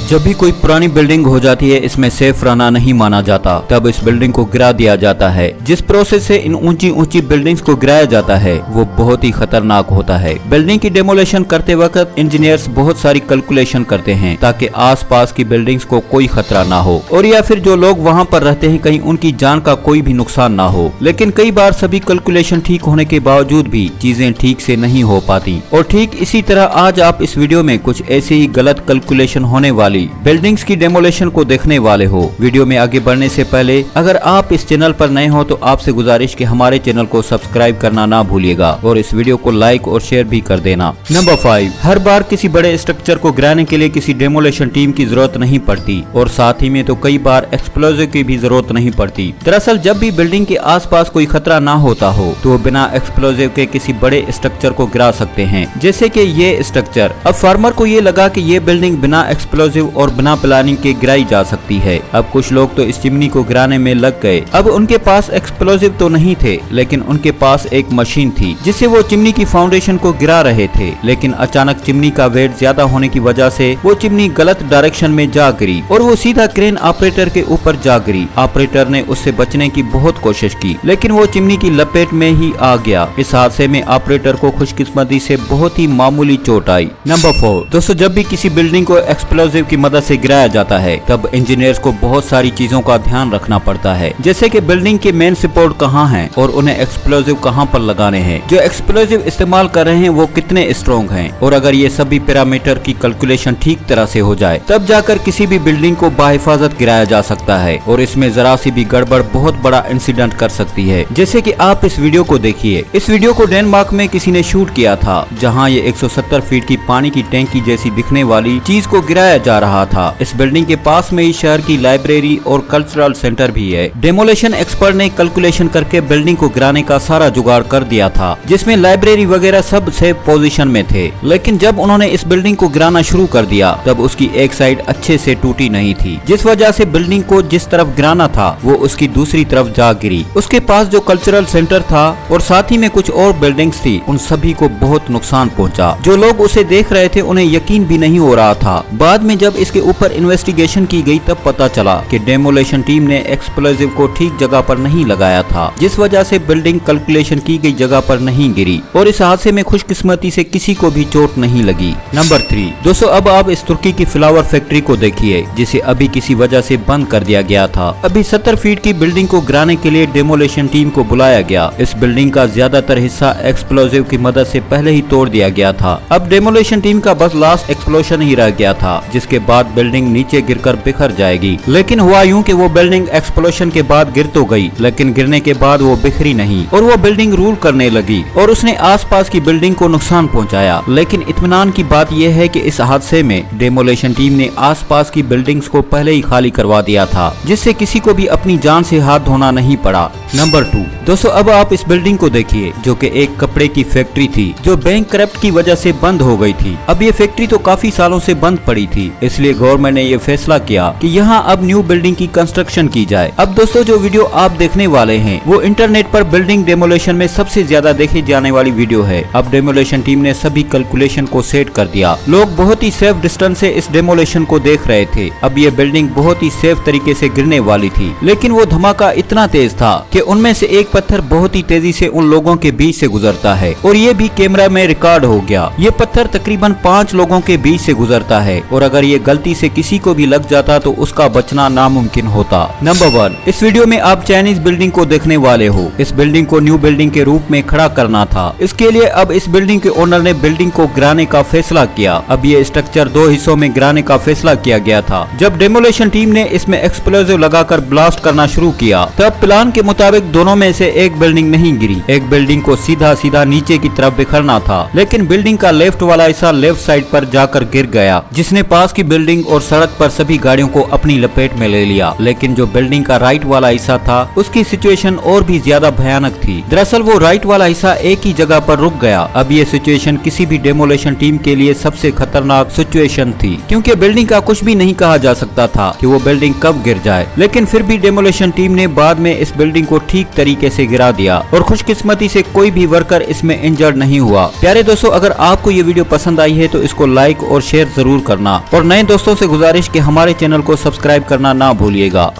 जब भी कोई पुरानी बिल्डिंग हो जाती है, इसमें सेफ रहना नहीं माना जाता, तब इस बिल्डिंग को गिरा दिया जाता है। जिस प्रोसेस से इन ऊंची ऊंची बिल्डिंग्स को गिराया जाता है वो बहुत ही खतरनाक होता है। बिल्डिंग की डेमोलेशन करते वक्त इंजीनियर्स बहुत सारी कैलकुलेशन करते हैं ताकि आसपास की बिल्डिंग्स को कोई खतरा ना हो और या फिर जो लोग वहाँ पर रहते हैं कहीं उनकी जान का कोई भी नुकसान ना हो। लेकिन कई बार सभी कैलकुलेशन ठीक होने के बावजूद भी चीजें ठीक से नहीं हो पाती। और ठीक इसी तरह आज आप इस वीडियो में कुछ ऐसे ही गलत कैलकुलेशन होने वाली बिल्डिंग्स की डेमोलेशन को देखने वाले हो। वीडियो में आगे बढ़ने से पहले अगर आप इस चैनल पर नए हो तो आपसे गुजारिश कि हमारे चैनल को सब्सक्राइब करना ना भूलिएगा और इस वीडियो को लाइक और शेयर भी कर देना। नंबर 5, हर बार किसी बड़े स्ट्रक्चर को गिराने के लिए किसी डेमोलेशन टीम की जरूरत नहीं पड़ती और साथ ही में तो कई बार एक्सप्लोजिव की भी जरूरत नहीं पड़ती। दरअसल जब भी बिल्डिंग के आसपास कोई खतरा ना होता हो तो बिना एक्सप्लोजिव के किसी बड़े स्ट्रक्चर को गिरा सकते हैं, जैसे कि ये स्ट्रक्चर। अब फार्मर को ये लगा कि ये बिल्डिंग बिना एक्सप्लोजिव और बिना प्लानिंग के गिराई जा सकती है। अब कुछ लोग तो इस चिमनी को गिराने में लग गए। अब उनके पास एक्सप्लोजिव तो नहीं थे, लेकिन उनके पास एक मशीन थी जिससे वो चिमनी की फाउंडेशन को गिरा रहे थे। लेकिन अचानक चिमनी का वेट ज्यादा होने की वजह से वो चिमनी गलत डायरेक्शन में जा गिरी और वो सीधा क्रेन ऑपरेटर के ऊपर जा गिरी। ऑपरेटर ने उससे बचने की बहुत कोशिश की, लेकिन वो चिमनी की लपेट में ही आ गया। इस हादसे में ऑपरेटर को खुशकिस्मती से बहुत ही मामूली चोट आई। नंबर 4, दोस्तों जब भी किसी बिल्डिंग को एक्सप्लोजिव की मदद से गिराया जाता है तब इंजीनियर्स को बहुत सारी चीजों का ध्यान रखना पड़ता है, जैसे कि बिल्डिंग के मेन सपोर्ट कहाँ हैं और उन्हें एक्सप्लोजिव कहाँ पर लगाने हैं, जो एक्सप्लोजिव इस्तेमाल कर रहे हैं वो कितने स्ट्रॉन्ग हैं। और अगर ये सभी पैरामीटर की कैलकुलेशन ठीक तरह से हो जाए तब जाकर किसी भी बिल्डिंग को बाहिफाजत गिराया जा सकता है। और इसमें जरा सी भी गड़बड़ बहुत बड़ा इंसिडेंट कर सकती है, जैसे कि आप इस वीडियो को देखिए। इस वीडियो को डेनमार्क में किसी ने शूट किया था, जहाँ ये 170 फीट की पानी की टैंकी जैसी दिखने वाली चीज को गिराया जा रहा था। इस बिल्डिंग के पास में ही शहर की लाइब्रेरी और कल्चरल सेंटर भी है। डेमोलेशन एक्सपर्ट ने कैलकुलेशन करके बिल्डिंग को गिराने का सारा जुगाड़ कर दिया था, जिसमें लाइब्रेरी वगैरह सब सेफ पोजीशन में थे। लेकिन जब उन्होंने इस बिल्डिंग को गिराना शुरू कर दिया तब उसकी एक साइड अच्छे से टूटी नहीं थी, जिस वजह से बिल्डिंग को जिस तरफ गिराना था वो उसकी दूसरी तरफ जा गिरी। उसके पास जो कल्चरल सेंटर था और साथ ही में कुछ और बिल्डिंग्स थी, उन सभी को बहुत नुकसान पहुंचा। जो लोग उसे देख रहे थे उन्हें यकीन भी नहीं हो रहा था। बाद में जब इसके ऊपर इन्वेस्टिगेशन की गई तब पता चला कि डेमोलेशन टीम ने एक्सप्लोजिव को ठीक जगह पर नहीं लगाया था, जिस वजह से बिल्डिंग कैलकुलेशन की गई जगह पर नहीं गिरी और इस हादसे में खुशकिस्मती से किसी को भी चोट नहीं लगी। नंबर 3, दोस्तों अब आप इस तुर्की की फ्लावर फैक्ट्री को देखिए, जिसे अभी किसी वजह से बंद कर दिया गया था। अभी 70 फीट की बिल्डिंग को गिराने के लिए डेमोलेशन टीम को बुलाया गया। इस बिल्डिंग का ज्यादातर हिस्सा एक्सप्लोजिव की मदद से पहले ही तोड़ दिया गया था। अब डेमोलेशन टीम का बस लास्ट एक्सप्लोजन ही रह गया था, जिसके बाद बिल्डिंग नीचे गिरकर बिखर जाएगी। लेकिन हुआ यूं कि वो बिल्डिंग एक्सप्लोजन के बाद गिर तो गई, लेकिन गिरने के बाद वो बिखरी नहीं और वो बिल्डिंग रूल करने लगी और उसने आसपास की बिल्डिंग को नुकसान पहुंचाया। लेकिन इत्मीनान की बात यह है कि इस हादसे में डेमोलेशन टीम ने आसपास की बिल्डिंग्स को पहले ही खाली करवा दिया था, जिससे किसी को भी अपनी जान से हाथ धोना नहीं पड़ा। नंबर 2, दोस्तों अब आप इस बिल्डिंग को देखिए, जो कि एक कपड़े की फैक्ट्री थी जो बैंक करप्ट की वजह से बंद हो गई थी। अब ये फैक्ट्री तो काफी सालों से बंद पड़ी थी, इसलिए गवर्नमेंट ने ये फैसला किया कि यहाँ अब न्यू बिल्डिंग की कंस्ट्रक्शन की जाए। अब दोस्तों जो वीडियो आप देखने वाले हैं वो इंटरनेट पर बिल्डिंग डेमोलेशन में सबसे ज्यादा देखी जाने वाली वीडियो है। अब डेमोलेशन टीम ने सभी कैलकुलेशन को सेट कर दिया। लोग बहुत ही सेफ डिस्टेंस से इस डेमोलेशन को देख रहे थे। अब ये बिल्डिंग बहुत ही सेफ तरीके से गिरने वाली थी, लेकिन वो धमाका इतना तेज था कि उनमें से एक पत्थर बहुत ही तेजी से उन लोगों के बीच से गुजरता है और ये भी कैमरा में रिकॉर्ड हो गया। ये पत्थर तकरीबन 5 लोगों के बीच से गुजरता है और अगर ये गलती से किसी को भी लग जाता तो उसका बचना नामुमकिन होता। नंबर 1, इस वीडियो में आप चाइनीज बिल्डिंग को देखने वाले हो। इस बिल्डिंग को न्यू बिल्डिंग के रूप में खड़ा करना था। इसके लिए अब इस बिल्डिंग के ओनर ने बिल्डिंग को गिराने का फैसला किया। अब ये स्ट्रक्चर 2 हिस्सों में गिराने का फैसला किया गया था। जब डेमोलेशन टीम ने इसमें एक्सप्लोजिव लगाकर ब्लास्ट करना शुरू किया तब प्लान के मुताबिक दोनों में से एक बिल्डिंग नहीं गिरी। एक बिल्डिंग को सीधा सीधा नीचे की तरफ बिखरना था, लेकिन बिल्डिंग का लेफ्ट वाला हिस्सा लेफ्ट साइड पर जाकर गिर गया, जिसने पास की बिल्डिंग और सड़क पर सभी गाड़ियों को अपनी लपेट में ले लिया। लेकिन जो बिल्डिंग का राइट वाला हिस्सा था उसकी सिचुएशन और भी ज्यादा भयानक थी। दरअसल वो राइट वाला हिस्सा एक ही जगह पर रुक गया। अब ये सिचुएशन किसी भी डेमोलेशन टीम के लिए सबसे खतरनाक सिचुएशन थी, क्योंकि बिल्डिंग का कुछ भी नहीं कहा जा सकता था कि वो बिल्डिंग कब गिर जाए। लेकिन फिर भी डेमोलेशन टीम ने बाद में इस बिल्डिंग को ठीक तरीके से गिरा दिया और खुशकिस्मती से कोई भी वर्कर इसमें इंजर्ड नहीं हुआ। प्यारे दोस्तों, अगर आपको ये वीडियो पसंद आई है तो इसको लाइक और शेयर जरूर करना और नए दोस्तों से गुजारिश कि हमारे चैनल को सब्सक्राइब करना ना भूलिएगा।